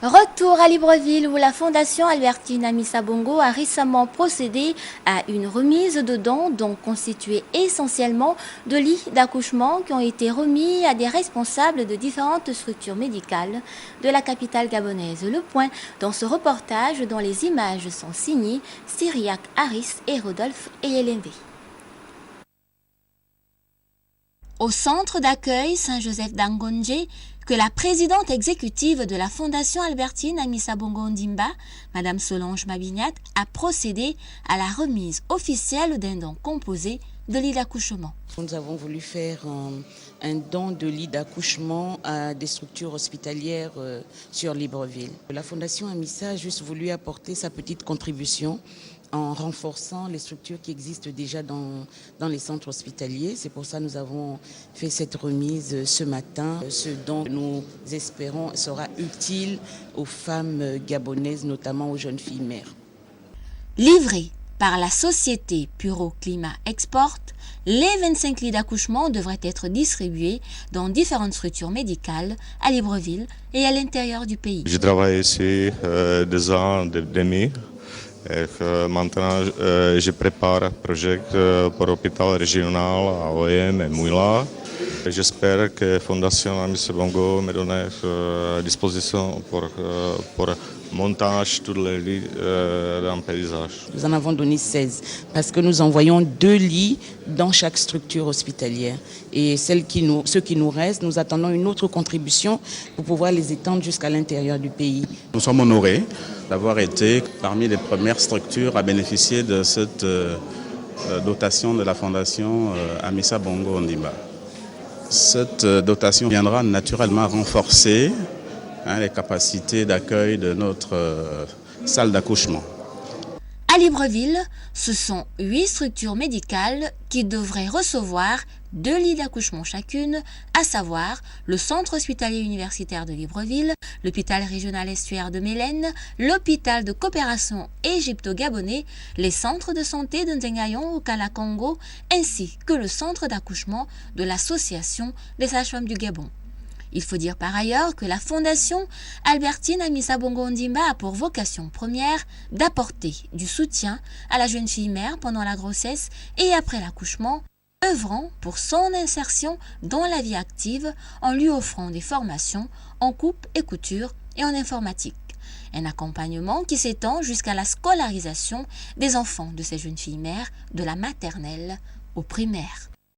Retour à Libreville où la Fondation Albertine Amissa Bongo a récemment procédé à une remise de dons, donc constitués essentiellement de lits d'accouchement qui ont été remis à des responsables de différentes structures médicales de la capitale gabonaise. Le point dans ce reportage dont les images sont signées Cyriac Harris et Rodolphe Eyelenve. Au centre d'accueil Saint-Joseph d'Angonje, que la présidente exécutive de la Fondation Albertine Amissa Bongo Ondimba, Madame Solange Mabignat, a procédé à la remise officielle d'un don composé de lits d'accouchement. Nous avons voulu faire un don de lits d'accouchement à des structures hospitalières sur Libreville. La Fondation Amissa a juste voulu apporter sa petite contribution en renforçant les structures qui existent déjà dans les centres hospitaliers. C'est pour ça que nous avons fait cette remise ce matin. Ce don, nous espérons, sera utile aux femmes gabonaises, notamment aux jeunes filles mères. Livré par la société Puro Climat Export, les 25 lits d'accouchement devraient être distribués dans différentes structures médicales à Libreville et à l'intérieur du pays. Je travaille ici 2 ans et demi. Maintenant, je prépare un projet pour l'hôpital régional à OEM et Mouila. J'espère que la Fondation Amissa Bongo me donne à disposition pour montage tous les lits dans le paysage. Nous en avons donné 16 parce que nous envoyons 2 lits dans chaque structure hospitalière. Et ceux qui nous restent, nous attendons une autre contribution pour pouvoir les étendre jusqu'à l'intérieur du pays. Nous sommes honorés d'avoir été parmi les premières structures à bénéficier de cette dotation de la Fondation Amissa Bongo Ondimba. Cette dotation viendra naturellement renforcer les capacités d'accueil de notre salle d'accouchement. À Libreville, ce sont 8 structures médicales qui devraient recevoir 2 lits d'accouchement chacune, à savoir le Centre hospitalier universitaire de Libreville, l'hôpital régional estuaire de Mélène, l'hôpital de coopération égypto-gabonais, les centres de santé de Nzengayon au Kala-Congo, ainsi que le centre d'accouchement de l'Association des sages-femmes du Gabon. Il faut dire par ailleurs que la Fondation Albertine Amissa Bongo Ondimba a pour vocation première d'apporter du soutien à la jeune fille mère pendant la grossesse et après l'accouchement, œuvrant pour son insertion dans la vie active en lui offrant des formations en coupe et couture et en informatique. Un accompagnement qui s'étend jusqu'à la scolarisation des enfants de ces jeunes filles mères de la maternelle au primaire.